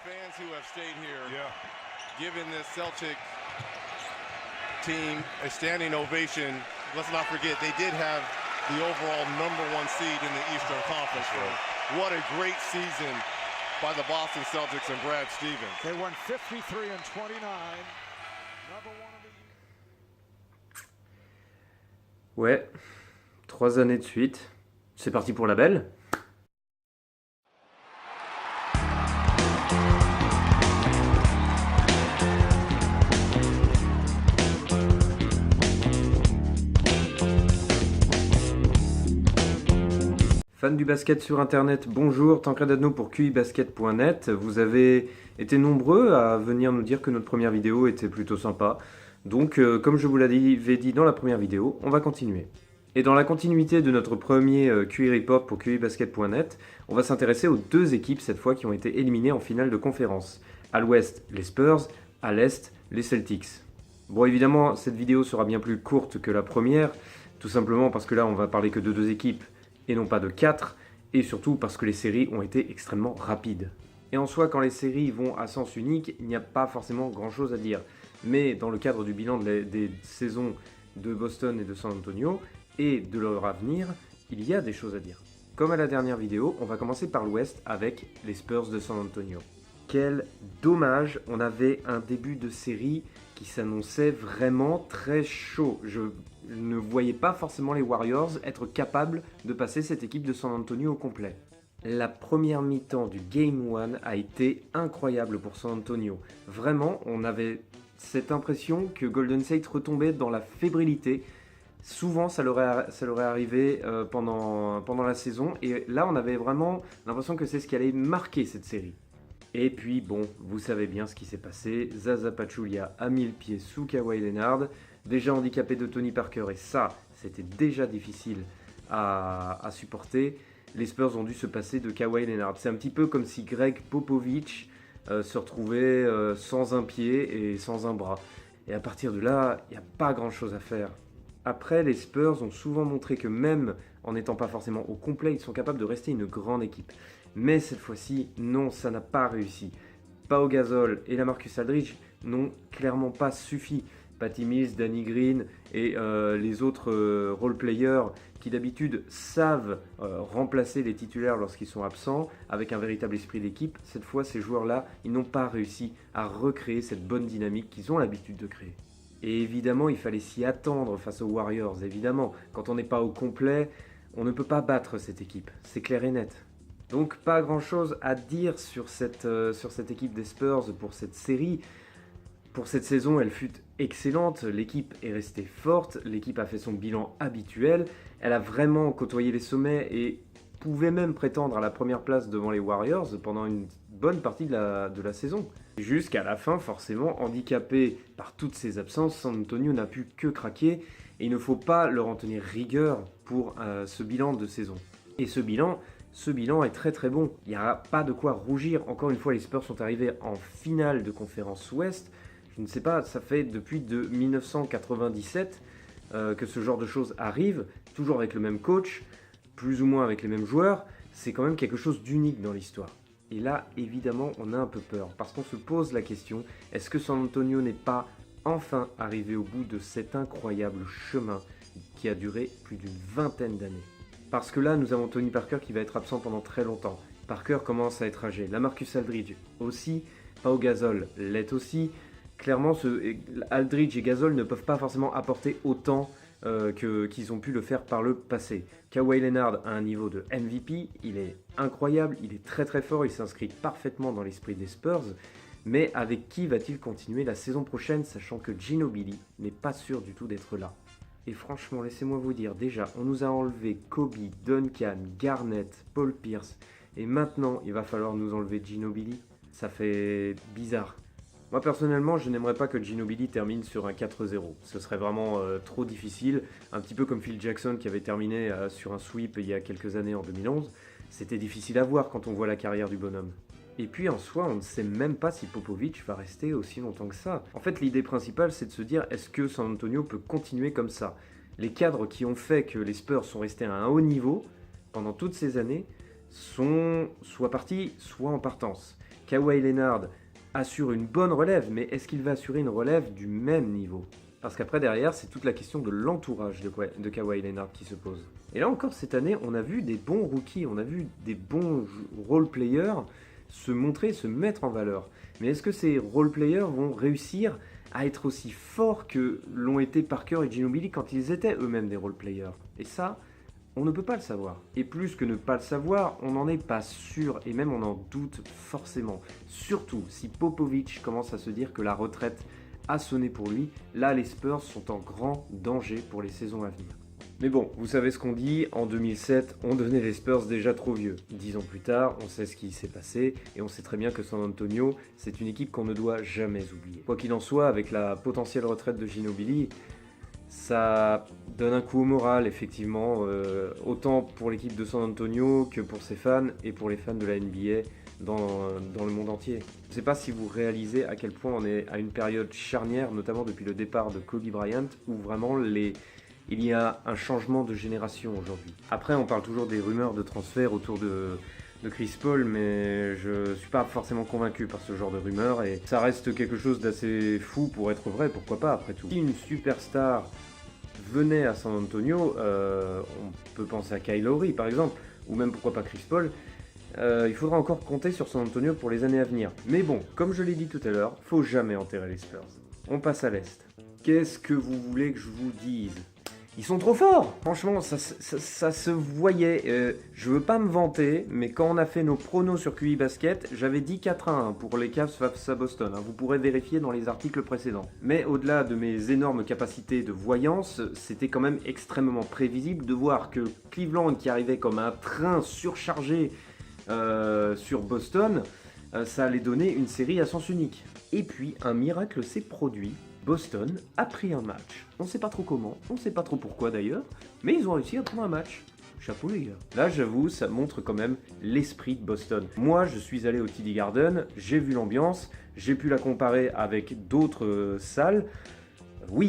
fans who have stayed here, given this Celtic team a standing ovation. Let's not forget, they did have the overall #1 seed in the Eastern Conference. What a great season by the Boston Celtics and Brad Stevens. They won 53-29. Number one of the... Ouais, 3 années de suite. C'est parti pour la belle. Fans du basket sur internet, bonjour, Tancred Adno pour QIBasket.net. Vous avez été nombreux à venir nous dire que notre première vidéo était plutôt sympa. Donc, comme je vous l'avais dit dans la première vidéo, on va continuer. Et dans la continuité de notre premier QI Report pour QIBasket.net, on va s'intéresser aux 2 équipes cette fois qui ont été éliminées en finale de conférence. À l'ouest, les Spurs, à l'est, les Celtics. Bon, évidemment, cette vidéo sera bien plus courte que la première, tout simplement parce que là, on va parler que de 2 équipes et non pas de 4, et surtout parce que les séries ont été extrêmement rapides. Et en soi, quand les séries vont à sens unique, il n'y a pas forcément grand chose à dire. Mais dans le cadre du bilan des saisons de Boston et de San Antonio, et de leur avenir, il y a des choses à dire. Comme à la dernière vidéo, on va commencer par l'ouest avec les Spurs de San Antonio. Quel dommage, on avait un début de série qui s'annonçait vraiment très chaud. Je ne voyais pas forcément les Warriors être capables de passer cette équipe de San Antonio au complet. La première mi-temps du Game 1 a été incroyable pour San Antonio. Vraiment, on avait cette impression que Golden State retombait dans la fébrilité. Souvent, ça leur est arrivé pendant la saison. Et là, on avait vraiment l'impression que c'est ce qui allait marquer cette série. Et puis, bon, vous savez bien ce qui s'est passé. Zaza Pachulia a mis le pied sous Kawhi Leonard, déjà handicapé de Tony Parker, et ça, c'était déjà difficile à supporter. Les Spurs ont dû se passer de Kawhi Leonard. C'est un petit peu comme si Greg Popovich se retrouvait sans un pied et sans un bras. Et à partir de là, il n'y a pas grand-chose à faire. Après, les Spurs ont souvent montré que même en n'étant pas forcément au complet, ils sont capables de rester une grande équipe. Mais cette fois-ci, non, ça n'a pas réussi. Pau Gasol et Lamarcus Aldridge n'ont clairement pas suffi. Patty Mills, Danny Green et les autres role-players qui d'habitude savent remplacer les titulaires lorsqu'ils sont absents avec un véritable esprit d'équipe, cette fois ces joueurs-là, ils n'ont pas réussi à recréer cette bonne dynamique qu'ils ont l'habitude de créer. Et évidemment, il fallait s'y attendre face aux Warriors, évidemment. Quand on n'est pas au complet, on ne peut pas battre cette équipe, c'est clair et net. Donc pas grand-chose à dire sur cette équipe des Spurs pour cette série. Pour cette saison, elle fut excellente, l'équipe est restée forte, l'équipe a fait son bilan habituel, elle a vraiment côtoyé les sommets et pouvait même prétendre à la première place devant les Warriors pendant une bonne partie de la saison. Jusqu'à la fin, forcément, handicapé par toutes ces absences, San Antonio n'a pu que craquer et il ne faut pas leur en tenir rigueur pour ce bilan de saison. Et ce bilan est très très bon, il n'y a pas de quoi rougir. Encore une fois, les Spurs sont arrivés en finale de conférence Ouest. Je ne sais pas, ça fait depuis 1997 que ce genre de choses arrive, toujours avec le même coach, plus ou moins avec les mêmes joueurs. C'est quand même quelque chose d'unique dans l'histoire. Et là, évidemment, on a un peu peur, parce qu'on se pose la question, est-ce que San Antonio n'est pas enfin arrivé au bout de cet incroyable chemin qui a duré plus d'une vingtaine d'années? Parce que là, nous avons Tony Parker qui va être absent pendant très longtemps. Parker commence à être âgé, Lamarcus Aldridge aussi, Pau Gasol l'est aussi. Clairement, Aldridge et Gasol ne peuvent pas forcément apporter autant qu'ils ont pu le faire par le passé. Kawhi Leonard a un niveau de MVP, il est incroyable, il est très très fort, il s'inscrit parfaitement dans l'esprit des Spurs, mais avec qui va-t-il continuer la saison prochaine, sachant que Ginobili n'est pas sûr du tout d'être là? Et franchement, laissez-moi vous dire, déjà, on nous a enlevé Kobe, Duncan, Garnett, Paul Pierce, et maintenant il va falloir nous enlever Ginobili. Ça fait bizarre. Moi personnellement, je n'aimerais pas que Ginobili termine sur un 4-0. Ce serait vraiment trop difficile, un petit peu comme Phil Jackson qui avait terminé sur un sweep il y a quelques années en 2011. C'était difficile à voir quand on voit la carrière du bonhomme. Et puis en soi, on ne sait même pas si Popovich va rester aussi longtemps que ça. En fait, l'idée principale, c'est de se dire, est-ce que San Antonio peut continuer comme ça? Les cadres qui ont fait que les Spurs sont restés à un haut niveau pendant toutes ces années sont soit partis, soit en partance. Kawhi Leonard assure une bonne relève, mais est-ce qu'il va assurer une relève du même niveau ? Parce qu'après, derrière, c'est toute la question de l'entourage de Kawhi Leonard qui se pose. Et là encore, cette année, on a vu des bons rookies, on a vu des bons role-players se montrer, se mettre en valeur. Mais est-ce que ces role-players vont réussir à être aussi forts que l'ont été Parker et Ginobili quand ils étaient eux-mêmes des role-players ? Et ça, on ne peut pas le savoir. Et plus que ne pas le savoir, on n'en est pas sûr, et même on en doute forcément. Surtout si Popovich commence à se dire que la retraite a sonné pour lui, là les Spurs sont en grand danger pour les saisons à venir. Mais bon, vous savez ce qu'on dit, en 2007, on devenait les Spurs déjà trop vieux. 10 ans plus tard, on sait ce qui s'est passé, et on sait très bien que San Antonio, c'est une équipe qu'on ne doit jamais oublier. Quoi qu'il en soit, avec la potentielle retraite de Ginobili, ça donne un coup au moral, effectivement, autant pour l'équipe de San Antonio que pour ses fans et pour les fans de la NBA dans le monde entier. Je ne sais pas si vous réalisez à quel point on est à une période charnière, notamment depuis le départ de Kobe Bryant, où vraiment il y a un changement de génération aujourd'hui. Après, on parle toujours des rumeurs de transfert autour de Chris Paul, mais je suis pas forcément convaincu par ce genre de rumeurs, et ça reste quelque chose d'assez fou pour être vrai, pourquoi pas après tout. Si une superstar venait à San Antonio, on peut penser à Kyle Lowry par exemple, ou même pourquoi pas Chris Paul, il faudra encore compter sur San Antonio pour les années à venir. Mais bon, comme je l'ai dit tout à l'heure, faut jamais enterrer les Spurs. On passe à l'Est. Qu'est-ce que vous voulez que je vous dise ? Ils sont trop forts. Franchement, ça se voyait. Je veux pas me vanter, mais quand on a fait nos pronos sur QI Basket, j'avais dit 4-1 pour les Cavs face à Boston. Vous pourrez vérifier dans les articles précédents. Mais au-delà de mes énormes capacités de voyance, c'était quand même extrêmement prévisible de voir que Cleveland, qui arrivait comme un train surchargé sur Boston, ça allait donner une série à sens unique. Et puis, un miracle s'est produit. Boston a pris un match. On ne sait pas trop comment, on ne sait pas trop pourquoi d'ailleurs, mais ils ont réussi à prendre un match. Chapeau les gars. Là j'avoue, ça montre quand même l'esprit de Boston. Moi je suis allé au TD Garden, j'ai vu l'ambiance, j'ai pu la comparer avec d'autres salles. Oui,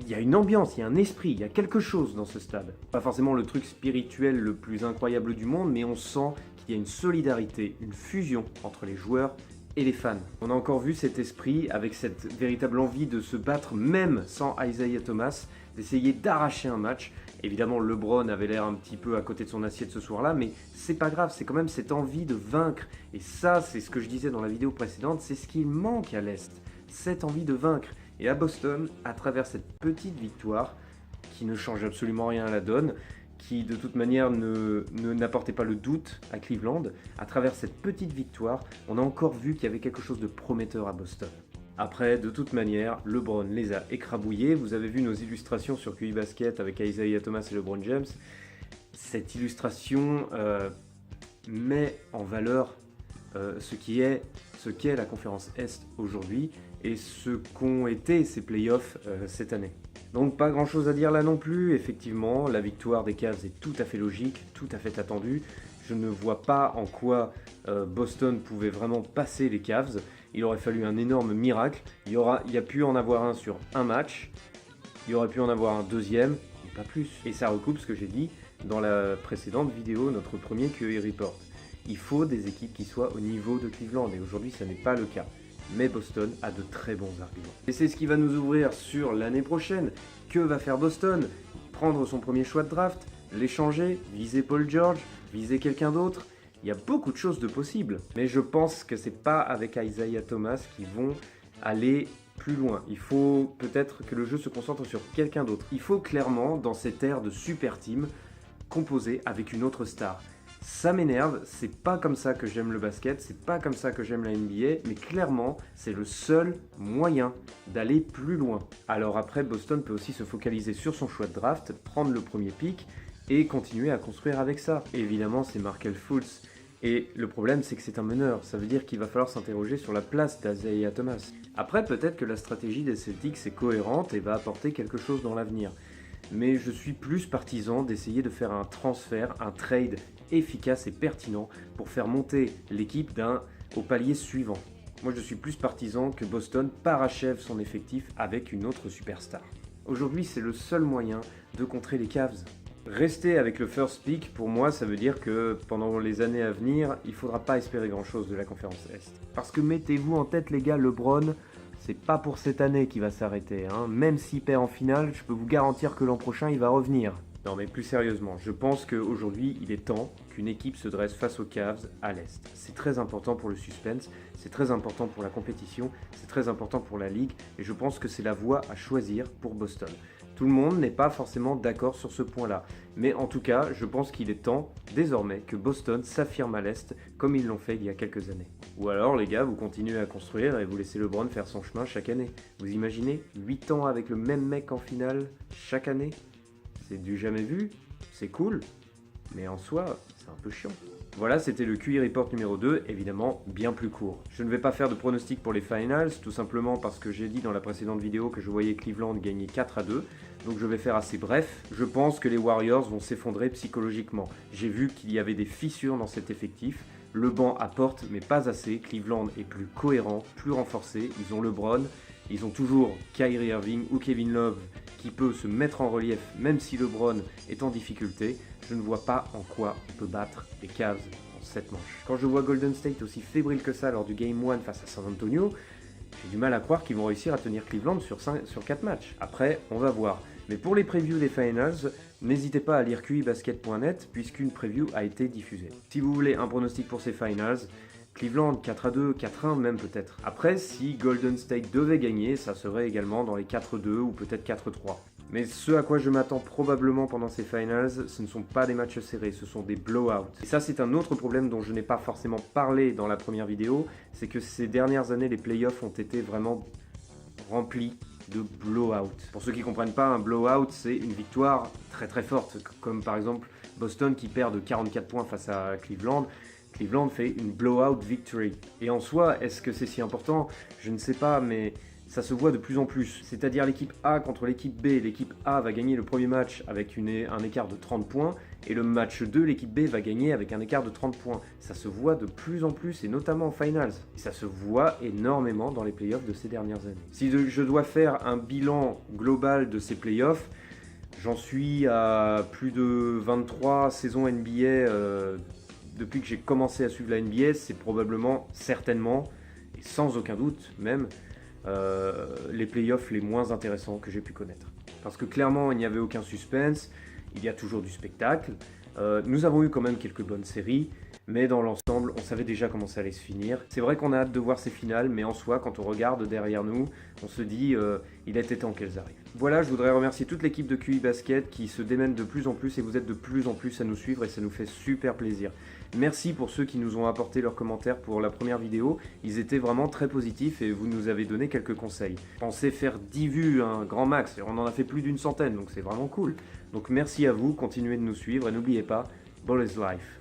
il y a une ambiance, il y a un esprit, il y a quelque chose dans ce stade. Pas forcément le truc spirituel le plus incroyable du monde, mais on sent qu'il y a une solidarité, une fusion entre les joueurs et les fans. On a encore vu cet esprit avec cette véritable envie de se battre même sans Isaiah Thomas, d'essayer d'arracher un match. Évidemment, LeBron avait l'air un petit peu à côté de son assiette ce soir-là, mais c'est pas grave, c'est quand même cette envie de vaincre. Et ça, c'est ce que je disais dans la vidéo précédente, c'est ce qu'il manque à l'Est, cette envie de vaincre. Et à Boston, à travers cette petite victoire, qui ne change absolument rien à la donne, qui de toute manière n'apportait pas le doute à Cleveland, à travers cette petite victoire, on a encore vu qu'il y avait quelque chose de prometteur à Boston. Après, de toute manière, LeBron les a écrabouillés. Vous avez vu nos illustrations sur QI Basket avec Isaiah Thomas et LeBron James. Cette illustration met en valeur ce qu'est la conférence Est aujourd'hui et ce qu'ont été ces playoffs cette année. Donc pas grand chose à dire là non plus, effectivement, la victoire des Cavs est tout à fait logique, tout à fait attendue. Je ne vois pas en quoi Boston pouvait vraiment passer les Cavs. Il aurait fallu un énorme miracle. Il y a pu en avoir un sur un match, il y aurait pu en avoir un deuxième, et pas plus. Et ça recoupe ce que j'ai dit dans la précédente vidéo, notre premier QI Report. Il faut des équipes qui soient au niveau de Cleveland, et aujourd'hui ça n'est pas le cas. Mais Boston a de très bons arguments. Et c'est ce qui va nous ouvrir sur l'année prochaine. Que va faire Boston ? Prendre son premier choix de draft, l'échanger, viser Paul George, viser quelqu'un d'autre ? Il y a beaucoup de choses de possibles. Mais je pense que c'est pas avec Isaiah Thomas qu'ils vont aller plus loin. Il faut peut-être que le jeu se concentre sur quelqu'un d'autre. Il faut clairement, dans cette ère de super team, composer avec une autre star. Ça m'énerve, c'est pas comme ça que j'aime le basket, c'est pas comme ça que j'aime la NBA, mais clairement, c'est le seul moyen d'aller plus loin. Alors après, Boston peut aussi se focaliser sur son choix de draft, prendre le premier pick et continuer à construire avec ça. Et évidemment, c'est Markelle Fultz. Et le problème, c'est que c'est un meneur, ça veut dire qu'il va falloir s'interroger sur la place d'Isaiah Thomas. Après, peut-être que la stratégie des Celtics est cohérente et va apporter quelque chose dans l'avenir. Mais je suis plus partisan d'essayer de faire un transfert, un trade efficace et pertinent pour faire monter l'équipe au palier suivant. Moi je suis plus partisan que Boston parachève son effectif avec une autre superstar. Aujourd'hui c'est le seul moyen de contrer les Cavs. Rester avec le first pick, pour moi, ça veut dire que pendant les années à venir, il ne faudra pas espérer grand-chose de la conférence Est. Parce que mettez-vous en tête, les gars, LeBron, c'est pas pour cette année qu'il va s'arrêter. Hein. Même s'il perd en finale, je peux vous garantir que l'an prochain, il va revenir. Non mais plus sérieusement, je pense qu'aujourd'hui, il est temps qu'une équipe se dresse face aux Cavs à l'Est. C'est très important pour le suspense, c'est très important pour la compétition, c'est très important pour la ligue, et je pense que c'est la voie à choisir pour Boston. Tout le monde n'est pas forcément d'accord sur ce point-là, mais en tout cas, je pense qu'il est temps, désormais, que Boston s'affirme à l'Est, comme ils l'ont fait il y a quelques années. Ou alors, les gars, vous continuez à construire et vous laissez LeBron faire son chemin chaque année. Vous imaginez 8 ans avec le même mec en finale chaque année? C'est du jamais vu, c'est cool, mais en soi, c'est un peu chiant. Voilà, c'était le QI Report numéro 2, évidemment bien plus court. Je ne vais pas faire de pronostic pour les finals, tout simplement parce que j'ai dit dans la précédente vidéo que je voyais Cleveland gagner 4-2, donc je vais faire assez bref. Je pense que les Warriors vont s'effondrer psychologiquement. J'ai vu qu'il y avait des fissures dans cet effectif. Le banc apporte, mais pas assez. Cleveland est plus cohérent, plus renforcé. Ils ont LeBron, ils ont toujours Kyrie Irving ou Kevin Love qui peut se mettre en relief même si LeBron est en difficulté. Je ne vois pas en quoi on peut battre les Cavs en 7 manches. Quand je vois Golden State aussi fébrile que ça lors du Game 1 face à San Antonio, j'ai du mal à croire qu'ils vont réussir à tenir Cleveland sur 4 matchs. Après, on va voir. Mais pour les previews des finals, n'hésitez pas à lire QIBasket.net puisqu'une preview a été diffusée. Si vous voulez un pronostic pour ces finals, Cleveland 4-2, 4-1 même peut-être. Après, si Golden State devait gagner, ça serait également dans les 4-2 ou peut-être 4-3. Mais ce à quoi je m'attends probablement pendant ces finals, ce ne sont pas des matchs serrés, ce sont des blowouts. Et ça, c'est un autre problème dont je n'ai pas forcément parlé dans la première vidéo, c'est que ces dernières années, les playoffs ont été vraiment remplis de blowout. Pour ceux qui ne comprennent pas, un blowout, c'est une victoire très très forte, comme par exemple Boston qui perd de 44 points face à Cleveland. Cleveland fait une blowout victory. Et en soi, est-ce que c'est si important? Je ne sais pas, mais ça se voit de plus en plus. C'est-à-dire l'équipe A contre l'équipe B. L'équipe A va gagner le premier match avec un écart de 30 points. Et le match 2, l'équipe B va gagner avec un écart de 30 points. Ça se voit de plus en plus, et notamment en finals. Et ça se voit énormément dans les playoffs de ces dernières années. Si je dois faire un bilan global de ces playoffs, j'en suis à plus de 23 saisons NBA depuis que j'ai commencé à suivre la NBA. C'est probablement, certainement, et sans aucun doute même, les playoffs les moins intéressants que j'ai pu connaître. Parce que clairement, il n'y avait aucun suspense, il y a toujours du spectacle. Nous avons eu quand même quelques bonnes séries, mais dans l'ensemble, on savait déjà comment ça allait se finir. C'est vrai qu'on a hâte de voir ces finales, mais en soi, quand on regarde derrière nous, on se dit il était temps qu'elles arrivent. Voilà, je voudrais remercier toute l'équipe de QI Basket qui se démène de plus en plus, et vous êtes de plus en plus à nous suivre et ça nous fait super plaisir. Merci pour ceux qui nous ont apporté leurs commentaires pour la première vidéo, ils étaient vraiment très positifs et vous nous avez donné quelques conseils. Pensez faire 10 vues, un grand max, et on en a fait plus d'une centaine, donc c'est vraiment cool. Donc merci à vous, continuez de nous suivre et n'oubliez pas, ball is life.